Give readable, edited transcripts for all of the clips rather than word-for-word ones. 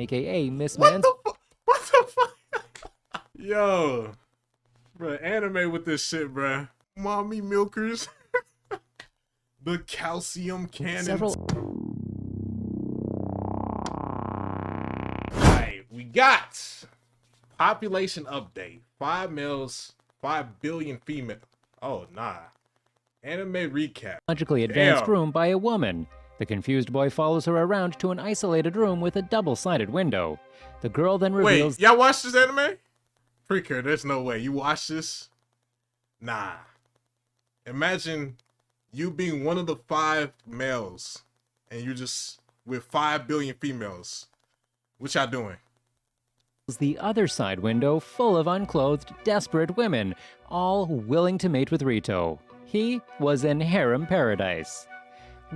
aka Miss What Mans. the fuck? What the fuck? Yo, bro, anime with this shit, bro. Mommy milkers. The calcium cannons. Alright, we got population update. 5 males, 5 billion female. Oh, nah. Anime recap. Technologically advanced Damn. room by a woman. The confused boy follows her around to an isolated room with a double-sided window. The girl then reveals... Wait, y'all watch this anime? Precure, there's no way. You watch this? Nah. Imagine you being one of the 5 males and you just with 5 billion females. What y'all doing? the other side window full of unclothed, desperate women, all willing to mate with Rito. He was in harem paradise.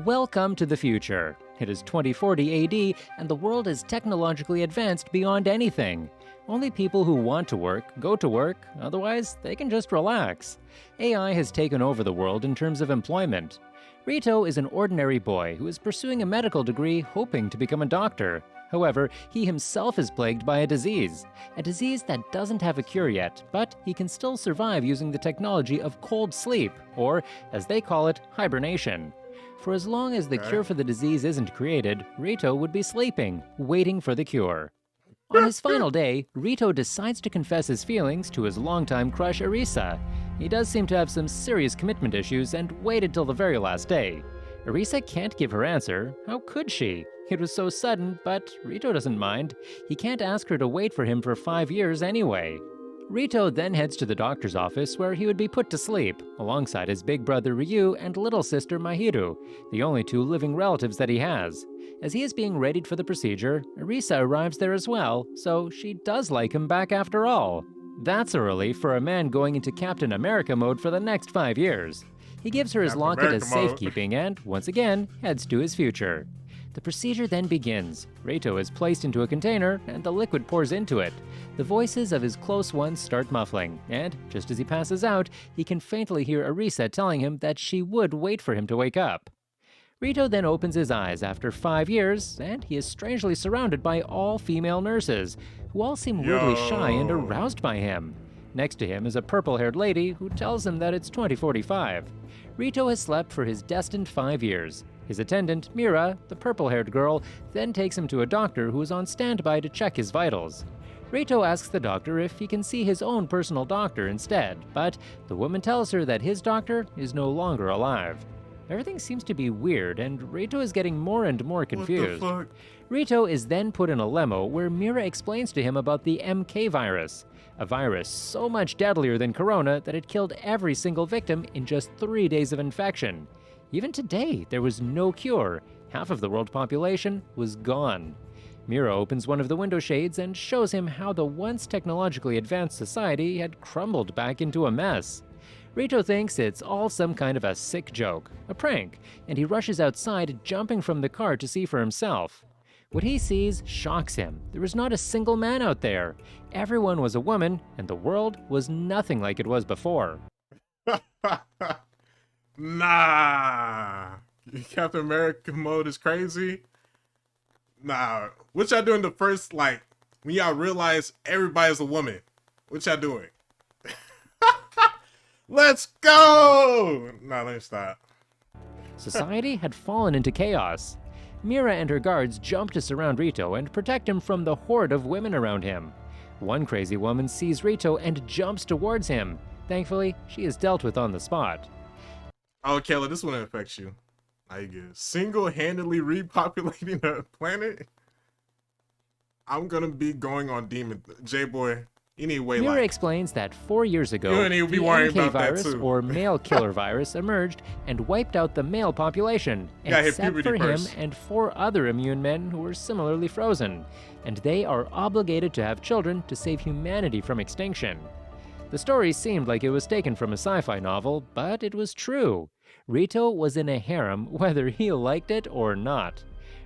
Welcome to the future. It is 2040 AD, and the world is technologically advanced beyond anything. Only people who want to work go to work, otherwise they can just relax. AI has taken over the world in terms of employment. Rito is an ordinary boy who is pursuing a medical degree hoping to become a doctor. However, he himself is plagued by a disease that doesn't have a cure yet, but he can still survive using the technology of cold sleep, or, as they call it, hibernation. For as long as the cure for the disease isn't created, Rito would be sleeping, waiting for the cure. On his final day, Rito decides to confess his feelings to his longtime crush Arisa. He does seem to have some serious commitment issues and waited till the very last day. Arisa can't give her answer. How could she? It was so sudden, but Rito doesn't mind. He can't ask her to wait for him for 5 years anyway. Rito then heads to the doctor's office where he would be put to sleep, alongside his big brother Ryu and little sister Mahiru, the only 2 living relatives that he has. As he is being readied for the procedure, Arisa arrives there as well, so she does like him back after all. That's a relief for a man going into Captain America mode for the next 5 years. He gives her his Captain locket as America mode. safekeeping and, once again, heads to his future. The procedure then begins. Rito is placed into a container, and the liquid pours into it. The voices of his close ones start muffling, and just as he passes out, he can faintly hear Arisa telling him that she would wait for him to wake up. Rito then opens his eyes after 5 years, and he is strangely surrounded by all female nurses, who all seem weirdly shy and aroused by him. Next to him is a purple-haired lady who tells him that it's 2045. Rito has slept for his destined 5 years. His attendant, Mira, the purple-haired girl, then takes him to a doctor who is on standby to check his vitals. Rito asks the doctor if he can see his own personal doctor instead, but the woman tells her that his doctor is no longer alive. Everything seems to be weird, and Rito is getting more and more confused. What the fuck? Rito is then put in a limo where Mira explains to him about the MK virus, a virus so much deadlier than Corona that it killed every single victim in just 3 days of infection. Even today, there was no cure. Half of the world population was gone. Mira opens one of the window shades and shows him how the once technologically advanced society had crumbled back into a mess. Rito thinks it's all some kind of a sick joke, a prank, and he rushes outside, jumping from the car to see for himself. What he sees shocks him. There was not a single man out there. Everyone was a woman, and the world was nothing like it was before. Nah. Captain America mode is crazy. Nah. What y'all doing the first, like, when y'all realize everybody's a woman? What y'all doing? Let's go! Nah, let me stop. Society had fallen into chaos. Mira and her guards jump to surround Rito and protect him from the horde of women around him. One crazy woman sees Rito and jumps towards him. Thankfully, she is dealt with on the spot. Oh, Kayla, this one affects you. How you good? Single-handedly repopulating the planet? I'm gonna be going on Demon. J-Boy, you need way Mira like. explains that 4 years ago, You don't need to be the worrying MK about that, virus, too. or male killer virus, emerged and wiped out the male population, Yeah, hit except puberty for him first. and 4 other immune men who were similarly frozen, and they are obligated to have children to save humanity from extinction. The story seemed like it was taken from a sci-fi novel, but it was true. Rito was in a harem whether he liked it or not.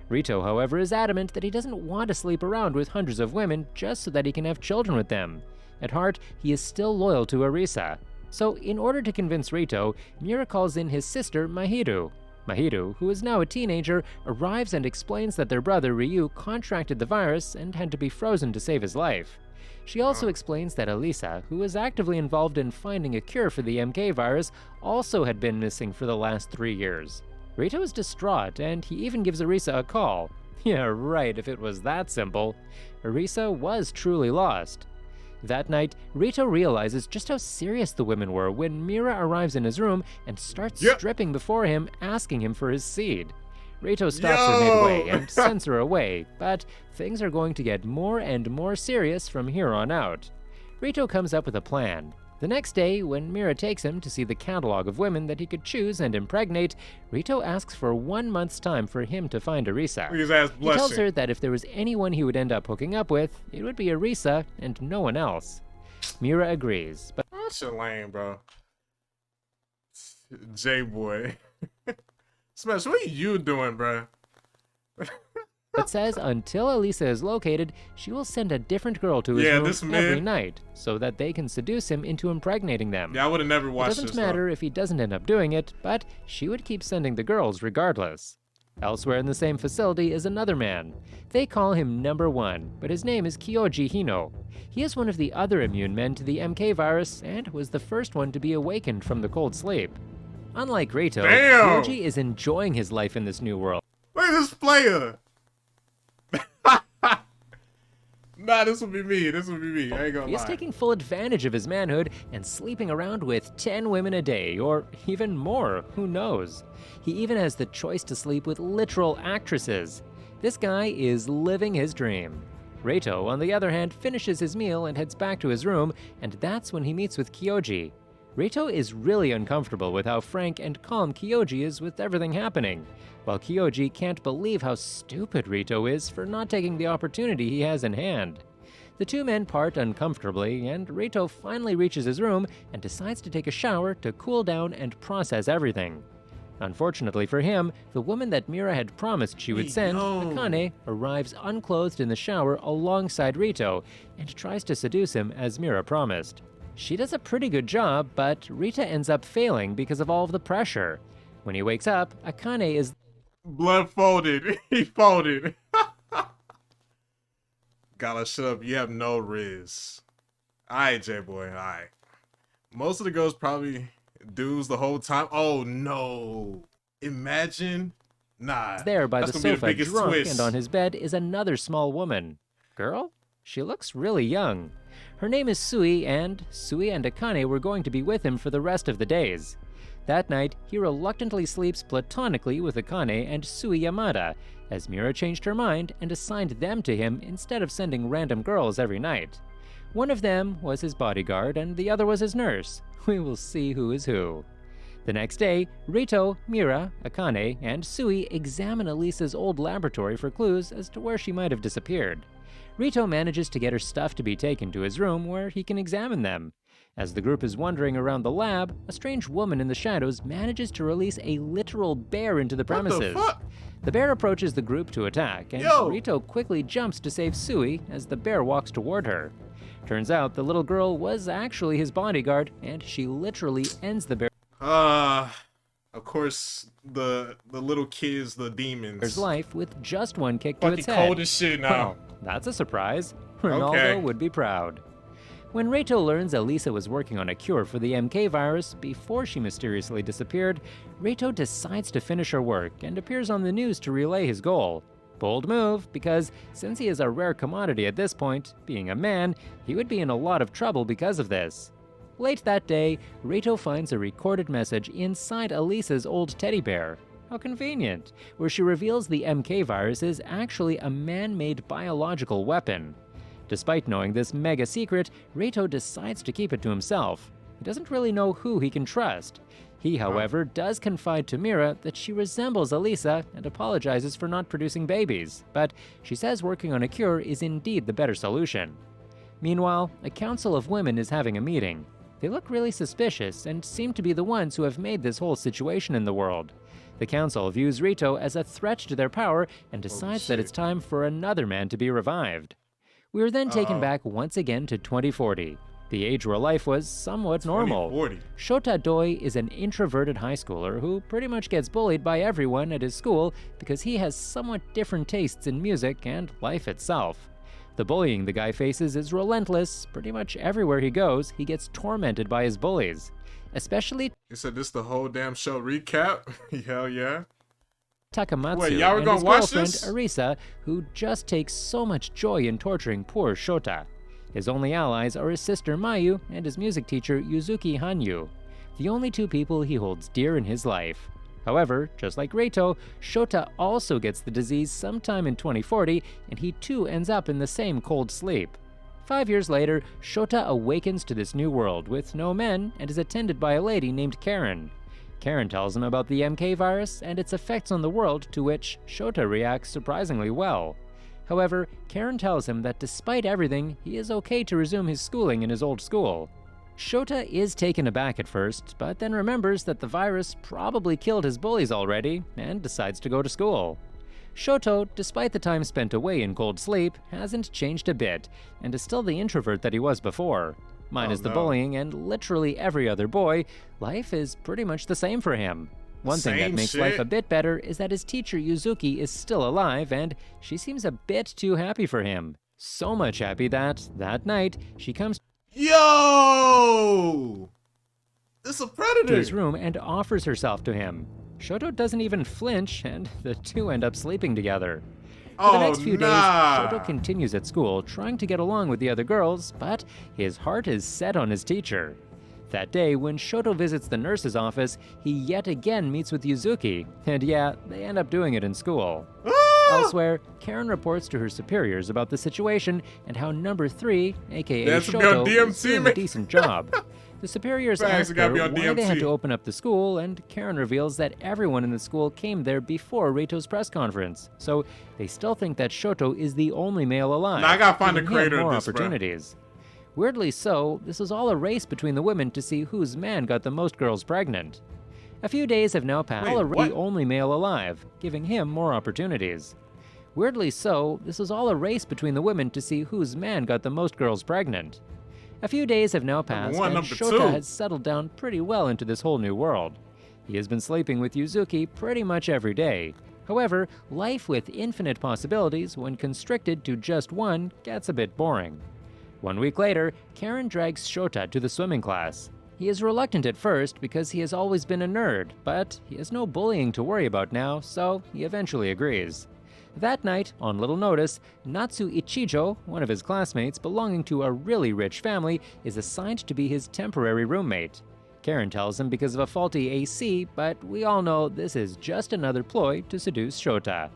Rito, however, is adamant that he doesn't want to sleep around with hundreds of women just so that he can have children with them. At heart, he is still loyal to Arisa. So, in order to convince Rito, Mira calls in his sister, Mahiru. Mahiru, who is now a teenager, arrives and explains that their brother Ryu contracted the virus and had to be frozen to save his life. She also explains that Elisa, who is actively involved in finding a cure for the MK virus, also had been missing for the last 3 years. Rito is distraught, and he even gives Arisa a call. Yeah, right, if it was that simple. Arisa was truly lost. That night, Rito realizes just how serious the women were when Mira arrives in his room and starts stripping before him, asking him for his seed. Rito stops her midway and sends her away, but things are going to get more and more serious from here on out. Rito comes up with a plan. The next day, when Mira takes him to see the catalog of women that he could choose and impregnate, Rito asks for 1 month's time for him to find Arisa. He tells her that if there was anyone he would end up hooking up with, it would be Arisa and no one else. Mira agrees, but that's your lame, bro. J-boy. Smash, what are you doing, bro? but says until Elisa is located, she will send a different girl to his room every night so that they can seduce him into impregnating them. Yeah, I would have never watched this. It doesn't matter if he doesn't end up doing it, but she would keep sending the girls regardless. Elsewhere in the same facility is another man. They call him Number 1, but his name is Kyoji Hino. He is one of the other immune men to the MK virus and was the first one to be awakened from the cold sleep. Unlike Rito, Kyoji is enjoying his life in this new world. Look at this player! Nah, this would be me. This would be me. I ain't gonna lie. He is taking full advantage of his manhood and sleeping around with 10 women a day, or even more, who knows. He even has the choice to sleep with literal actresses. This guy is living his dream. Reito, on the other hand, finishes his meal and heads back to his room, and that's when he meets with Kyoji. Reito is really uncomfortable with how frank and calm Kyoji is with everything happening, while Kyoji can't believe how stupid Reito is for not taking the opportunity he has in hand. The two men part uncomfortably, and Reito finally reaches his room and decides to take a shower to cool down and process everything. Unfortunately for him, the woman that Mira had promised she would send, Akane, arrives unclothed in the shower alongside Reito and tries to seduce him as Mira promised. She does a pretty good job, but Rita ends up failing because of all of the pressure. When he wakes up, Akane is blood folded. He folded. Gotta shut up. You have no riz. Alright, J-boy. Alright. Most of the girls probably dudes the whole time. Oh no. Imagine. Nah. There by the sofa, drunk, twist. And on his bed is another small woman. Girl? She looks really young. Her name is Sui and Akane were going to be with him for the rest of the days. That night, he reluctantly sleeps platonically with Akane and Sui Yamada, as Mira changed her mind and assigned them to him instead of sending random girls every night. One of them was his bodyguard and the other was his nurse. We will see who is who. The next day, Rito, Mira, Akane, and Sui examine Elisa's old laboratory for clues as to where she might have disappeared. Rito manages to get her stuff to be taken to his room where he can examine them. As the group is wandering around the lab, a strange woman in the shadows manages to release a literal bear into the premises. The bear approaches the group to attack, and Rito quickly jumps to save Sui as the bear walks toward her. Turns out the little girl was actually his bodyguard, and she literally ends the bear. Of course, the little kids, the demons. Bear's life with just one kick to its head. Cold as shit now. Well, that's a surprise. Ronaldo would be proud. When Reito learns Elisa was working on a cure for the MK virus before she mysteriously disappeared, Reito decides to finish her work and appears on the news to relay his goal. Bold move, because since he is a rare commodity at this point, being a man, he would be in a lot of trouble because of this. Late that day, Reito finds a recorded message inside Elisa's old teddy bear. How convenient, where she reveals the MK virus is actually a man-made biological weapon. Despite knowing this mega secret, Reito decides to keep it to himself. He doesn't really know who he can trust. He, however, does confide to Mira that she resembles Elisa and apologizes for not producing babies, but she says working on a cure is indeed the better solution. Meanwhile, a council of women is having a meeting. They look really suspicious and seem to be the ones who have made this whole situation in the world. The council views Reito as a threat to their power and decides that it's time for another man to be revived. We are then taken back once again to 2040. the age where life was somewhat normal. 2040. Shota Doi is an introverted high schooler who pretty much gets bullied by everyone at his school because he has somewhat different tastes in music and life itself. The bullying the guy faces is relentless. Pretty much everywhere he goes, he gets tormented by his bullies. Especially You said this the whole damn show recap? Hell yeah. Takamatsu Wait, y'all were and gonna his watch girlfriend this? Arisa, who just takes so much joy in torturing poor Shota. His only allies are his sister Mayu and his music teacher Yuzuki Hanyu, the only two people he holds dear in his life. However, just like Reito, Shota also gets the disease sometime in 2040, and he too ends up in the same cold sleep. 5 years later, Shota awakens to this new world with no men and is attended by a lady named Karen. Karen tells him about the MK virus and its effects on the world, to which Shota reacts surprisingly well. However, Karen tells him that despite everything, he is okay to resume his schooling in his old school. Shota is taken aback at first, but then remembers that the virus probably killed his bullies already and decides to go to school. Shoto, despite the time spent away in cold sleep, hasn't changed a bit and is still the introvert that he was before. Minus the bullying and literally every other boy, life is pretty much the same for him. One thing that Same makes shit. life a bit better is that his teacher Yuzuki is still alive and she seems a bit too happy for him. So much happy that night, she comes Yo! It's a to predator. his room and offers herself to him. Shoto doesn't even flinch, and the two end up sleeping together. For the next few days, Shoto continues at school, trying to get along with the other girls, but his heart is set on his teacher. That day, when Shoto visits the nurse's office, he yet again meets with Yuzuki, and yeah, they end up doing it in school. Elsewhere, Karen reports to her superiors about the situation and how number 3, aka That's to be on Shoto, is DMT, doing a man. decent job. The superiors Facts, ask it gotta her be on why they had DMT. to open up the school, and Karen reveals that everyone in the school came there before Reito's press conference, so they still think that Shoto is the only male alive. Now I gotta find the giving him creator of more this, bro. opportunities. Weirdly so, this was all a race between the women to see whose man got the most girls pregnant. A few days have now passed. Wait, All what? the only male alive, giving him more opportunities. Weirdly so, this was all a race between the women to see whose man got the most girls pregnant. A few days have now passed, one, and number Shota two. has settled down pretty well into this whole new world. He has been sleeping with Yuzuki pretty much every day. However, life with infinite possibilities, when constricted to just one, gets a bit boring. 1 week later, Karen drags Shota to the swimming class. He is reluctant at first because he has always been a nerd, but he has no bullying to worry about now, so he eventually agrees. That night, on little notice, Natsu Ichijo, one of his classmates belonging to a really rich family, is assigned to be his temporary roommate. Karen tells him because of a faulty AC, but we all know this is just another ploy to seduce Shota.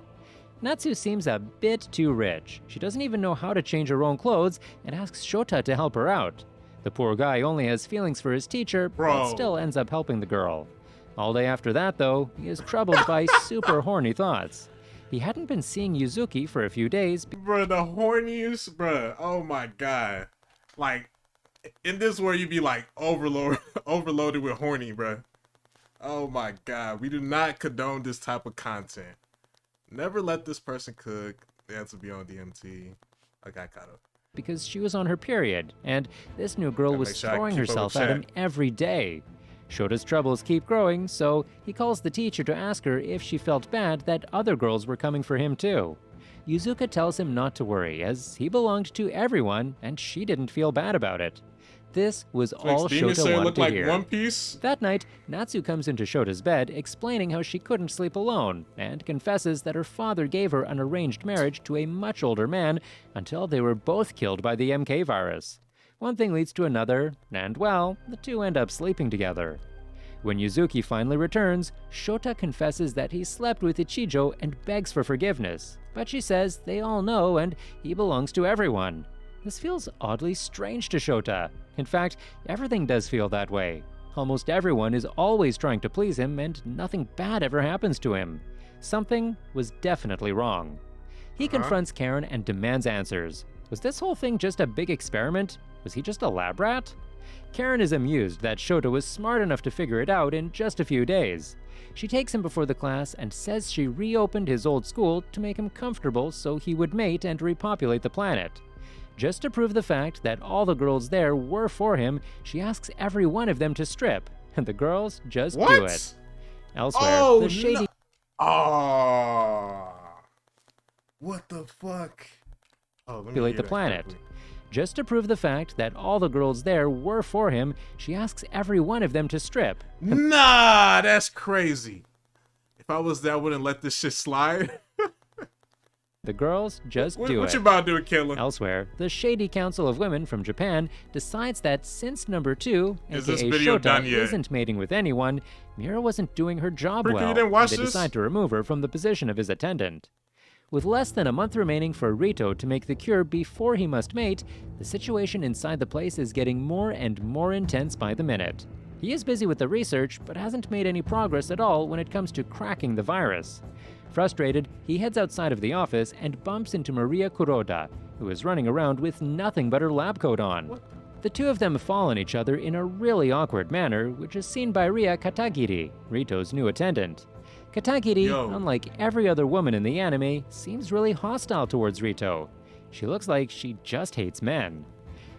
Natsu seems a bit too rich. She doesn't even know how to change her own clothes and asks Shota to help her out. The poor guy only has feelings for his teacher, but Bro. still ends up helping the girl. All day after that, though, he is troubled by super horny thoughts. He hadn't been seeing Yuzuki for a few days Bruh, the horniest, bruh. Oh my god. Like, in this world, you be like overloaded with horny, bruh. Oh my god. We do not condone this type of content. Never let this person cook. They have to be on DMT. I got caught up. because she was on her period, and this new girl Gotta was make sure I throwing keep up herself with at him chat. every day. Shota's troubles keep growing, so he calls the teacher to ask her if she felt bad that other girls were coming for him too. Yuzuka tells him not to worry, as he belonged to everyone, and she didn't feel bad about it. This was all Demon Shota Slayer wanted look to like hear. One Piece. That night, Natsu comes into Shota's bed, explaining how she couldn't sleep alone, and confesses that her father gave her an arranged marriage to a much older man until they were both killed by the MK virus. One thing leads to another, and well, the two end up sleeping together. When Yuzuki finally returns, Shota confesses that he slept with Ichijo and begs for forgiveness, but she says they all know and he belongs to everyone. This feels oddly strange to Shota. In fact, everything does feel that way. Almost everyone is always trying to please him and nothing bad ever happens to him. Something was definitely wrong. He confronts Karen and demands answers. Was this whole thing just a big experiment? Was he just a lab rat? Karen is amused that Shota was smart enough to figure it out in just a few days. She takes him before the class and says she reopened his old school to make him comfortable so he would mate and repopulate the planet. Just to prove the fact that all the girls there were for him, she asks every one of them to strip, and the girls just do it. Elsewhere, Oh, the shady no. Oh, what the fuck? Oh, let me populate hear the that planet. quickly. Just to prove the fact that all the girls there were for him, she asks every one of them to strip. Nah, that's crazy. If I was there, I wouldn't let this shit slide. The girls just do What it. you about to do, Killer? Elsewhere, the Shady Council of Women from Japan decides that since number 2, Is aka this video Shota, done yet? isn't mating with anyone, Mira wasn't doing her job Freaky, well. you didn't watch They this? decide to remove her from the position of his attendant. With less than a month remaining for Rito to make the cure before he must mate, the situation inside the place is getting more and more intense by the minute. He is busy with the research, but hasn't made any progress at all when it comes to cracking the virus. Frustrated, he heads outside of the office and bumps into Maria Kuroda, who is running around with nothing but her lab coat on. The two of them fall on each other in a really awkward manner, which is seen by Ria Katagiri, Rito's new attendant. Katagiri, Yo. unlike every other woman in the anime, seems really hostile towards Rito. She looks like she just hates men.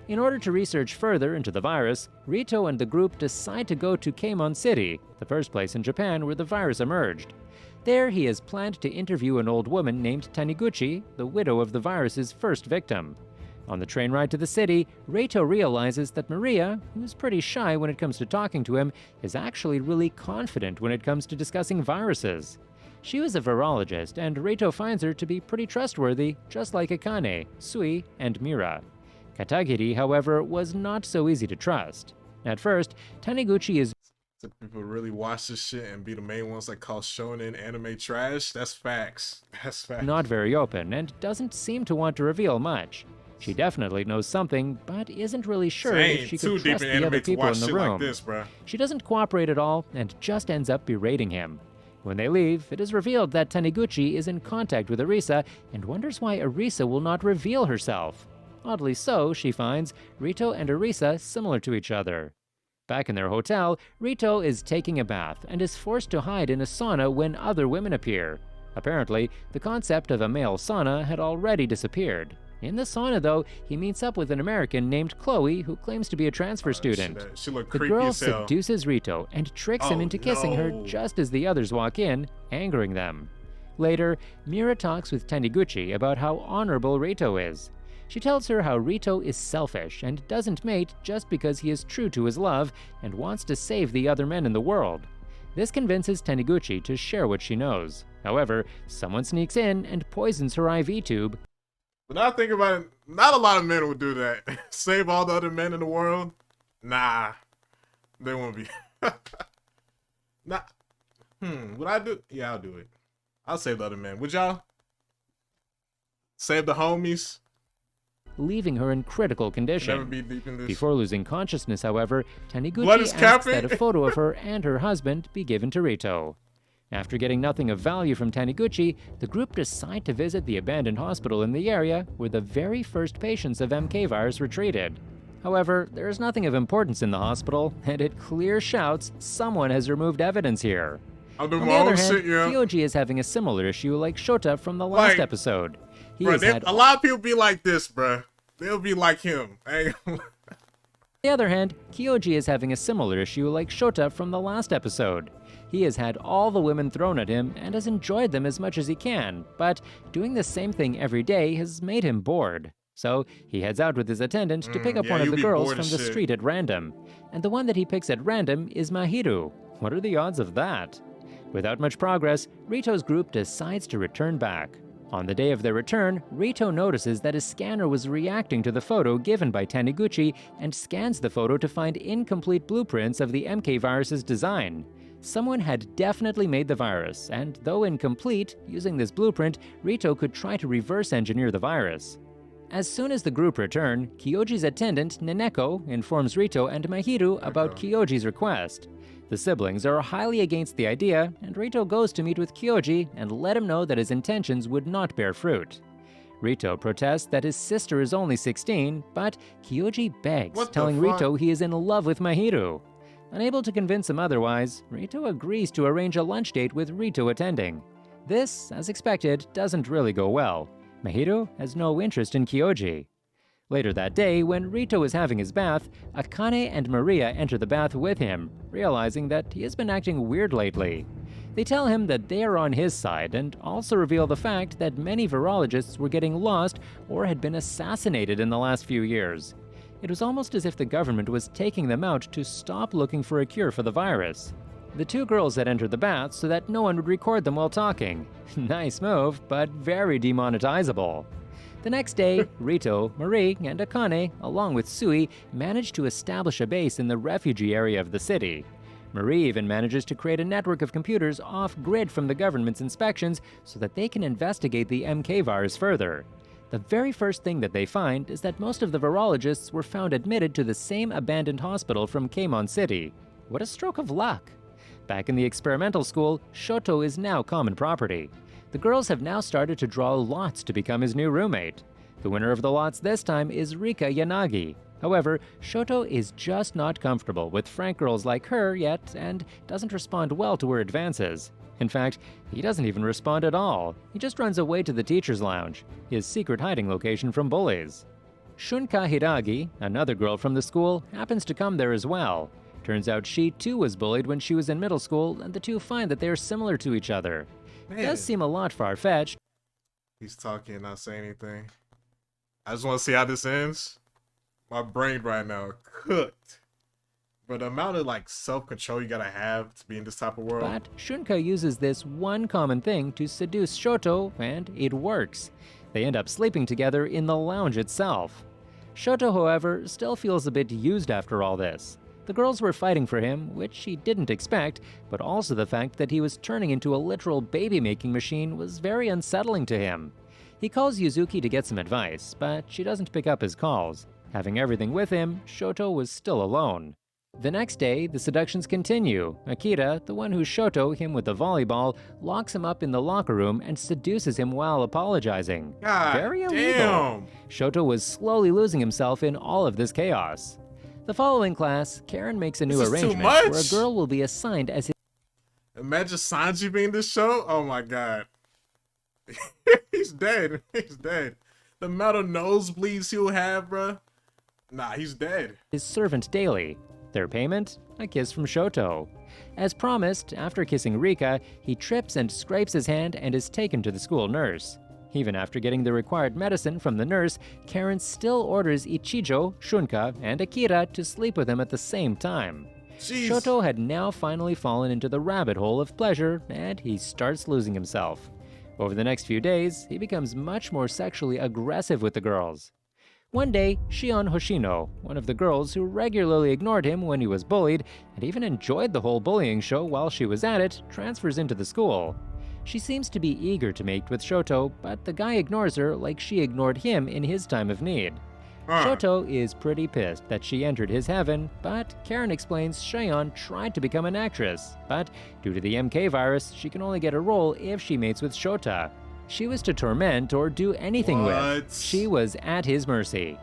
In order to research further into the virus, Rito and the group decide to go to Keimon City, the first place in Japan where the virus emerged. There, he has planned to interview an old woman named Taniguchi, the widow of the virus's first victim. On the train ride to the city, Rito realizes that Maria, who's pretty shy when it comes to talking to him, is actually really confident when it comes to discussing viruses. She was a virologist, and Rito finds her to be pretty trustworthy, just like Akane, Sui, and Mira. Katagiri, however, was not so easy to trust. At first, Taniguchi is So people really watch this shit and be the main ones that call shonen anime trash. That's facts. That's facts. not very open and doesn't seem to want to reveal much. She definitely knows something, but isn't really sure Same. if she Too could deep trust in the anime other to people watch in the shit room. like this, bruh. She doesn't cooperate at all and just ends up berating him. When they leave, it is revealed that Taniguchi is in contact with Arisa and wonders why Arisa will not reveal herself. Oddly so, she finds Rito and Arisa similar to each other. Back in their hotel, Rito is taking a bath and is forced to hide in a sauna when other women appear. Apparently, the concept of a male sauna had already disappeared. In the sauna, though, he meets up with an American named Chloe who claims to be a transfer student. She look The creepy girl as hell. seduces Rito and tricks him Oh, into kissing her no. just as the others walk in, angering them. Later, Mira talks with Taniguchi about how honorable Rito is. She tells her how Rito is selfish and doesn't mate just because he is true to his love and wants to save the other men in the world. This convinces Taniguchi to share what she knows. However, someone sneaks in and poisons her IV tube. But now I think about it, not a lot of men would do that. Save all the other men in the world? Nah. They won't be. Nah. Would I do? Yeah, I'll do it. I'll save the other men. Would y'all? Save the homies? Leaving her in critical condition. Never be deep in this. Before losing consciousness, however, Blood Taniguchi is asks capping. that a photo of her and her husband be given to Rito. After getting nothing of value from Taniguchi, the group decide to visit the abandoned hospital in the area where the very first patients of MK virus were treated. However, there is nothing of importance in the hospital, and it clear shouts someone has removed evidence here. I'll do On my the other own hand, shit, yeah. Kyoji is having a similar issue like Shota from the last Like, episode. He Bruh, has had a lot of people be like this, bruh. They'll be like him. Hey. On the other hand, Kyoji is having a similar issue like Shota from the last episode. He has had all the women thrown at him and has enjoyed them as much as he can, but doing the same thing every day has made him bored. So he heads out with his attendant to pick up yeah, one of you the be girls bored from as the shit. street at random. And the one that he picks at random is Mahiru. What are the odds of that? Without much progress, Rito's group decides to return back. On the day of their return, Rito notices that his scanner was reacting to the photo given by Taniguchi and scans the photo to find incomplete blueprints of the MK virus's design. Someone had definitely made the virus, and though incomplete, using this blueprint, Rito could try to reverse engineer the virus. As soon as the group return, Kyoji's attendant, Neneko, informs Rito and Mahiru about Kyoji's request. The siblings are highly against the idea, and Rito goes to meet with Kyoji and let him know that his intentions would not bear fruit. Rito protests that his sister is only 16, but Kyoji begs, What the telling fuck? Rito he is in love with Mahiru. Unable to convince him otherwise, Rito agrees to arrange a lunch date with Rito attending. This, as expected, doesn't really go well. Mahiru has no interest in Kyoji. Later that day, when Rito is having his bath, Akane and Maria enter the bath with him, realizing that he has been acting weird lately. They tell him that they are on his side and also reveal the fact that many virologists were getting lost or had been assassinated in the last few years. It was almost as if the government was taking them out to stop looking for a cure for the virus. The two girls had entered the bath so that no one would record them while talking. Nice move, but very demonetizable. The next day, Rito, Marie, and Akane, along with Sui, manage to establish a base in the refugee area of the city. Marie even manages to create a network of computers off-grid from the government's inspections so that they can investigate the MK virus further. The very first thing that they find is that most of the virologists were found admitted to the same abandoned hospital from Keimon City. What a stroke of luck! Back in the experimental school, Shoto is now common property. The girls have now started to draw lots to become his new roommate. The winner of the lots this time is Rika Yanagi. However, Shoto is just not comfortable with frank girls like her yet and doesn't respond well to her advances. In fact, he doesn't even respond at all. He just runs away to the teacher's lounge, his secret hiding location from bullies. Shunka Hiragi, another girl from the school, happens to come there as well. Turns out she too was bullied when she was in middle school, and the two find that they are similar to each other. It does seem a lot far-fetched. He's talking and not saying anything. I just want to see how this ends. My brain right now cooked. But the amount of self-control you gotta have to be in this type of world. But Shunka uses this one common thing to seduce Shoto, and it works. They end up sleeping together in the lounge itself. Shoto, however, still feels a bit used after all this. The girls were fighting for him, which he didn't expect, but also the fact that he was turning into a literal baby-making machine was very unsettling to him. He calls Yuzuki to get some advice, but she doesn't pick up his calls. Having everything with him, Shoto was still alone. The next day, the seductions continue. Akira, the one who Shoto him with the volleyball, locks him up in the locker room and seduces him while apologizing. God very illegal. Damn. Shoto was slowly losing himself in all of this chaos. The following class, Karen makes a new arrangement where a girl will be assigned as his... Imagine Sanji being this show? Oh my god. He's dead. He's dead. The amount of nosebleeds he'll have, bruh. Nah, he's dead. His servant daily. Their payment? A kiss from Shoto. As promised, after kissing Rika, he trips and scrapes his hand and is taken to the school nurse. Even after getting the required medicine from the nurse, Karen still orders Ichijo, Shunka, and Akira to sleep with him at the same time. Jeez. Shoto had now finally fallen into the rabbit hole of pleasure, and he starts losing himself. Over the next few days, he becomes much more sexually aggressive with the girls. One day, Shion Hoshino, one of the girls who regularly ignored him when he was bullied and even enjoyed the whole bullying show while she was at it, transfers into the school. She seems to be eager to mate with Shoto, but the guy ignores her like she ignored him in his time of need. Shoto is pretty pissed that she entered his heaven, but Karen explains Shion tried to become an actress, but due to the MK virus, she can only get a role if she mates with Shota. She was to torment or do anything with. She was at his mercy.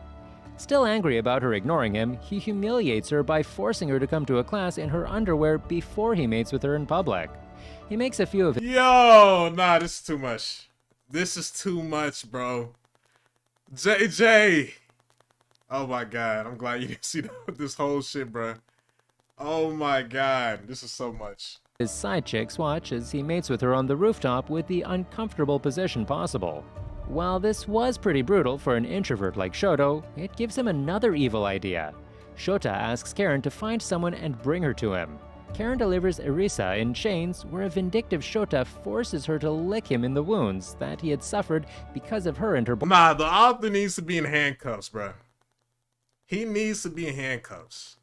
Still angry about her ignoring him, he humiliates her by forcing her to come to a class in her underwear before he mates with her in public. He makes a few of his... Yo, nah, this is too much. This is too much, bro. JJ! Oh my god, I'm glad you didn't see this whole shit, bro. Oh my god, this is so much. His side chicks watch as he mates with her on the rooftop with the uncomfortable position possible. While this was pretty brutal for an introvert like Shoto, it gives him another evil idea. Shota asks Karen to find someone and bring her to him. Karen delivers Erisa in chains, where a vindictive Shota forces her to lick him in the wounds that he had suffered because of her and her Nah, the author needs to be in handcuffs, bro. He needs to be in handcuffs.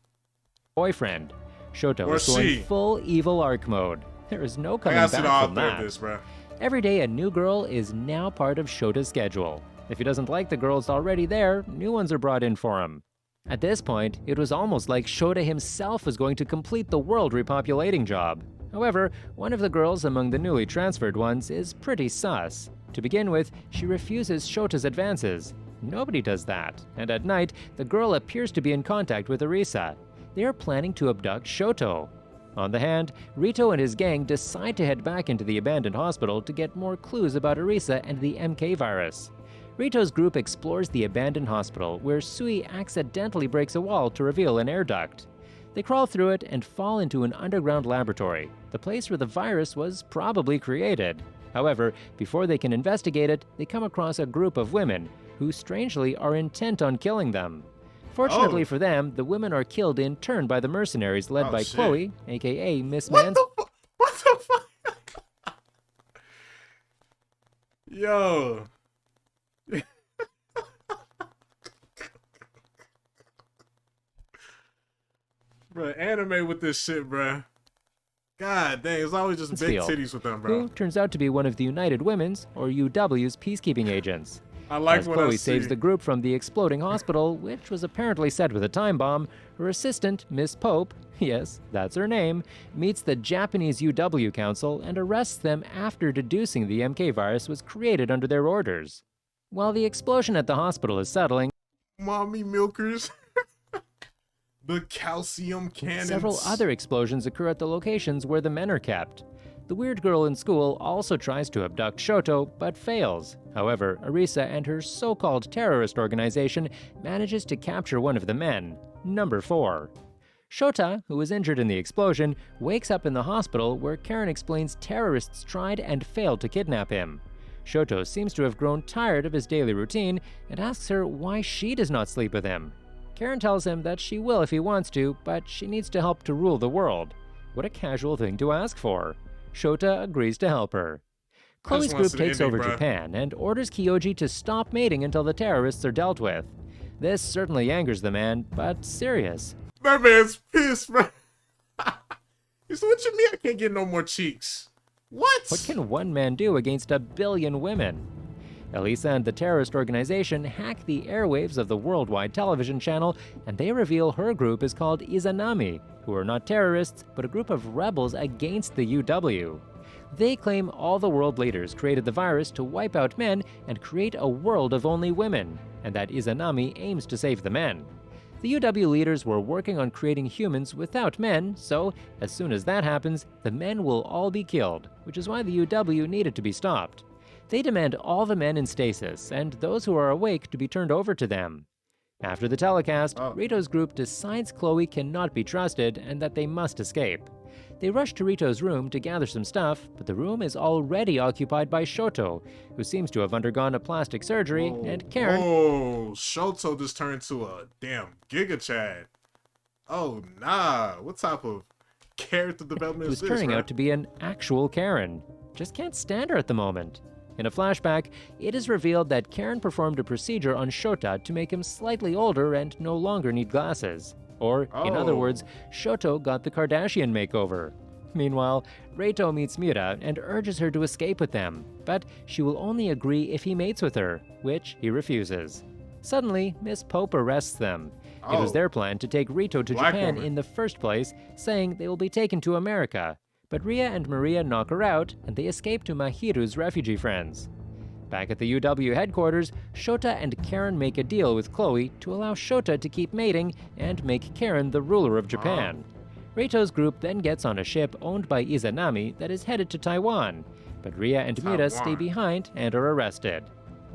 boyfriend. Shoto is going full evil arc mode. There is no coming back from that. This, bro. Every day a new girl is now part of Shota's schedule. If he doesn't like the girls already there, new ones are brought in for him. At this point, it was almost like Shota himself was going to complete the world repopulating job. However, one of the girls among the newly transferred ones is pretty sus. To begin with, she refuses Shota's advances. Nobody does that, and at night, the girl appears to be in contact with Erisa. They are planning to abduct Shoto. On the hand, Rito and his gang decide to head back into the abandoned hospital to get more clues about Erisa and the MK virus. Rito's group explores the abandoned hospital, where Sui accidentally breaks a wall to reveal an air duct. They crawl through it and fall into an underground laboratory, the place where the virus was probably created. However, before they can investigate it, they come across a group of women, who strangely are intent on killing them. Fortunately for them, the women are killed in turn by the mercenaries led by shit. Chloe, aka Miss What Man. What the fuck? Yo. Bro, anime with this shit, bro. God dang, it's always just big Field, titties with them, bro. who turns out to be one of the United Women's, or UW's, peacekeeping agents. I like As what I Chloe see. saves the group from the exploding hospital, which was apparently set with a time bomb, her assistant, Miss Pope, yes, that's her name, meets the Japanese UW Council and arrests them after deducing the MK virus was created under their orders. While the explosion at the hospital is settling, Mommy milkers. The calcium cannons. several other explosions occur at the locations where the men are kept. The weird girl in school also tries to abduct Shoto, but fails. However, Arisa and her so-called terrorist organization manages to capture one of the men, number 4. Shota, who was injured in the explosion, wakes up in the hospital where Karen explains terrorists tried and failed to kidnap him. Shoto seems to have grown tired of his daily routine and asks her why she does not sleep with him. Karen tells him that she will if he wants to, but she needs to help to rule the world. What a casual thing to ask for. Shota agrees to help her. Chloe's wanna group see the takes ending, over bruh. Japan and orders Kyoji to stop mating until the terrorists are dealt with. This certainly angers the man, but serious. That man's pissed, bro. He said, what you mean I can't get no more cheeks? What? What can one man do against a billion women? Elisa and the terrorist organization hack the airwaves of the worldwide television channel, and they reveal her group is called Izanami, who are not terrorists, but a group of rebels against the UW. They claim all the world leaders created the virus to wipe out men and create a world of only women, and that Izanami aims to save the men. The UW leaders were working on creating humans without men, so as soon as that happens, the men will all be killed, which is why the UW needed to be stopped. They demand all the men in stasis and those who are awake to be turned over to them. After the telecast, Rito's group decides Chloe cannot be trusted and that they must escape. They rush to Rito's room to gather some stuff, but the room is already occupied by Shoto, who seems to have undergone a plastic surgery, and Karen, Oh, Shoto just turned to a damn Giga Chad. Oh, nah. What type of character development who's is this, turning bro? out to be an actual Karen. Just can't stand her at the moment. In a flashback, it is revealed that Karen performed a procedure on Shota to make him slightly older and no longer need glasses. Or, in other Oh. words, Shoto got the Kardashian makeover. Meanwhile, Reito meets Mira and urges her to escape with them, but she will only agree if he mates with her, which he refuses. Suddenly, Miss Pope arrests them. It was Oh. their plan to take Rito to Black Japan woman. in the first place, saying they will be taken to America. But Ria and Maria knock her out, and they escape to Mahiru's refugee friends. Back at the UW headquarters, Shota and Karen make a deal with Chloe to allow Shota to keep mating and make Karen the ruler of Japan. Rito's group then gets on a ship owned by Izanami that is headed to Taiwan, but Ria and Mira stay Taiwan. behind and are arrested.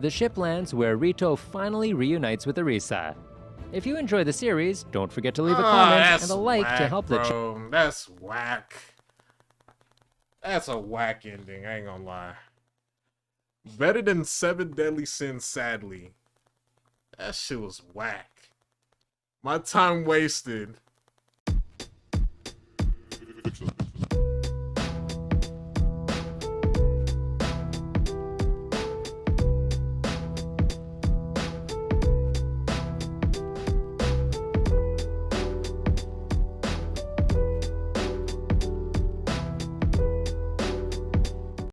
The ship lands where Rito finally reunites with Arisa. If you enjoy the series, don't forget to leave a comment that's and a like to whack, help the bro. That's whack. That's a whack ending, I ain't gonna lie. Better than Seven Deadly Sins, sadly. That shit was whack. My time wasted.